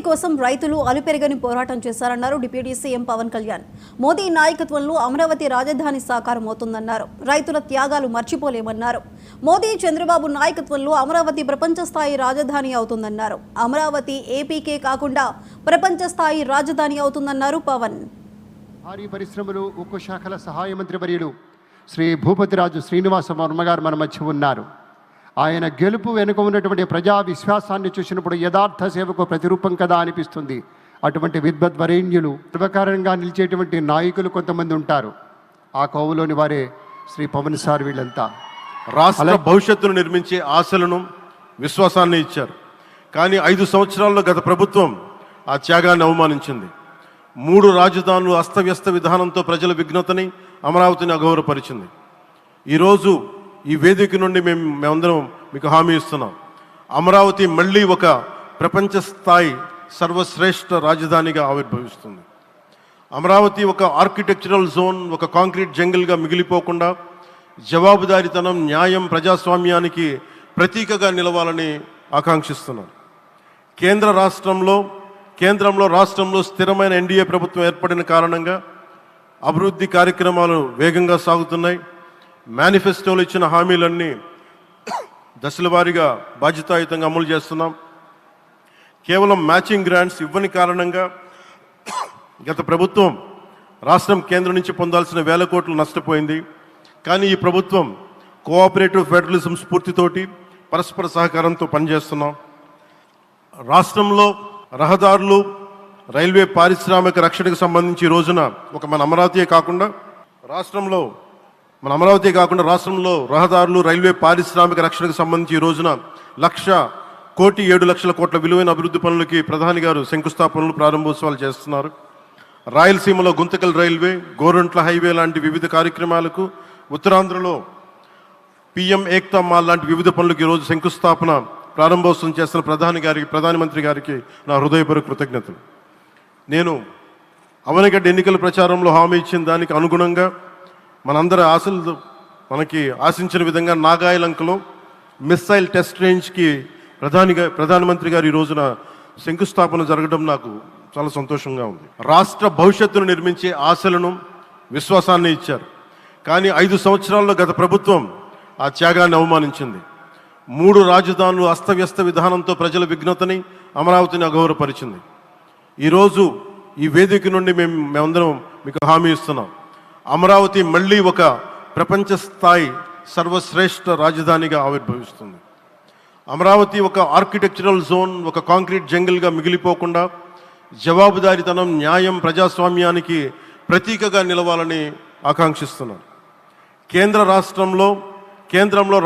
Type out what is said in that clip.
అభివృద్ధి కోసం రైతులు అలుపెరగని పోరాటం చేశారన్నారు డిప్యూటీ సీఎం పవన్ కళ్యాణ్. మోదీ నాయకత్వంలో అమరావతి రాజధాని సాకారమవుతుందన్నారు. రైతుల త్యాగాలు మర్చిపోలేమన్నారు. మోదీ చంద్రబాబు నాయకత్వంలో అమరావతి ప్రపంచ స్థాయి రాజధాని అవుతుందన్నారు. అమరావతి ఏపీకే కాకుండా ప్రపంచ స్థాయి రాజధాని అవుతుందన్నారు పవన్. భారీ పరిశ్రమలు ఉక్కు శాఖల సహాయ మంత్రి వర్యులు శ్రీ భూపతిరాజు శ్రీనివాస వర్మ గారు మన మధ్య ఉన్నారు. ఆయన గెలుపు వెనుక ఉన్నటువంటి ప్రజా విశ్వాసాన్ని చూసినప్పుడు యథార్థ సేవకు ప్రతిరూపం కదా అనిపిస్తుంది. అటువంటి విద్వద్వరేణ్యులు సర్వకారణంగా నిలిచేటువంటి నాయకులు కొంతమంది ఉంటారు. ఆ కోవలోని వారే శ్రీ పవన్ సార్. వీళ్ళంతా రాష్ట్ర భవిష్యత్తును నిర్మించే ఆశలను విశ్వాసాన్ని ఇచ్చారు. కానీ 5 సంవత్సరాల్లో గత ప్రభుత్వం ఆ త్యాగాన్ని అవమానించింది. 3 రాజధానులు అస్తవ్యస్త విధానంతో ప్రజల విఘ్నతని, అమరావతిని అగౌరవపరిచింది. ఈరోజు ఈ వేదిక నుండి మేమందరం మీకు హామీ ఇస్తున్నాం. అమరావతి మళ్ళీ ఒక ప్రపంచ స్థాయి సర్వశ్రేష్ఠ రాజధానిగా ఆవిర్భవిస్తుంది. అమరావతి ఒక ఆర్కిటెక్చరల్ జోన్, ఒక కాంక్రీట్ జంగిల్గా మిగిలిపోకుండా జవాబుదారీతనం, న్యాయం, ప్రజాస్వామ్యానికి ప్రతీకగా నిలవాలని ఆకాంక్షిస్తున్నాం. కేంద్రంలో రాష్ట్రంలో స్థిరమైన ఎన్డీఏ ప్రభుత్వం ఏర్పడిన కారణంగా అభివృద్ధి కార్యక్రమాలు వేగంగా సాగుతున్నాయి. మేనిఫెస్టోలో ఇచ్చిన హామీలన్నీ దశల వారీగా బాధ్యతాయుతంగా అమలు చేస్తున్నాం. కేవలం మ్యాచింగ్ గ్రాంట్స్ ఇవ్వని కారణంగా గత ప్రభుత్వం రాష్ట్రం కేంద్రం నుంచి పొందాల్సిన వేల కోట్లు నష్టపోయింది. కానీ ఈ ప్రభుత్వం కోఆపరేటివ్ ఫెడరలిజం స్ఫూర్తితోటి పరస్పర సహకారంతో పనిచేస్తున్నాం. రాష్ట్రంలో రహదారులు, రైల్వే, పారిశ్రామిక రక్షణకు సంబంధించి ఈ రోజున మన అమరావతి కాకుండా రాష్ట్రంలో రహదారులు, రైల్వే, పారిశ్రామిక రక్షణకు సంబంధించి ఈ రోజున 1,07,00,000 కోట్ల విలువైన అభివృద్ధి పనులకి ప్రధాని గారు శంకుస్థాపనలు, ప్రారంభోత్సవాలు చేస్తున్నారు. రాయలసీమలో గుంతకల్ రైల్వే, గోరంట్ల హైవే లాంటి వివిధ కార్యక్రమాలకు, ఉత్తరాంధ్రలో పిఎం ఏక్తా మాల్ లాంటి వివిధ పనులకు ఈరోజు శంకుస్థాపన, ప్రారంభోత్సవం చేస్తున్న ప్రధానమంత్రి గారికి నా హృదయపూర్వక కృతజ్ఞతలు. నేను అవనిగడ్డ ఎన్నికల ప్రచారంలో హామీ ఇచ్చిన దానికి అనుగుణంగా మనందరి ఆశలు మనకి ఆశించిన విధంగా నాగాయలంకలో మిస్సైల్ టెస్ట్ రేంజ్కి ప్రధానమంత్రి గారు ఈ రోజున శంకుస్థాపన జరగడం నాకు చాలా సంతోషంగా ఉంది. రాష్ట్ర భవిష్యత్తును నిర్మించే ఆశలను విశ్వాసాన్ని ఇచ్చారు. కానీ 5 సంవత్సరాల్లో గత ప్రభుత్వం ఆ త్యాగాన్ని అవమానించింది. 3 రాజధానులు అస్తవ్యస్త విధానంతో ప్రజల విఘ్నతని, అమరావతిని అగౌరవపరిచింది. ఈరోజు ఈ వేదిక నుండి మేమందరం మీకు హామీ ఇస్తున్నాం. అమరావతి మళ్ళీ ఒక ప్రపంచ స్థాయి సర్వశ్రేష్ఠ రాజధానిగా ఆవిర్భవిస్తుంది. అమరావతి ఒక ఆర్కిటెక్చరల్ జోన్, ఒక కాంక్రీట్ జంగిల్గా మిగిలిపోకుండా జవాబుదారీతనం, న్యాయం, ప్రజాస్వామ్యానికి ప్రతీకగా నిలవాలని ఆకాంక్షిస్తున్నాం. కేంద్రంలో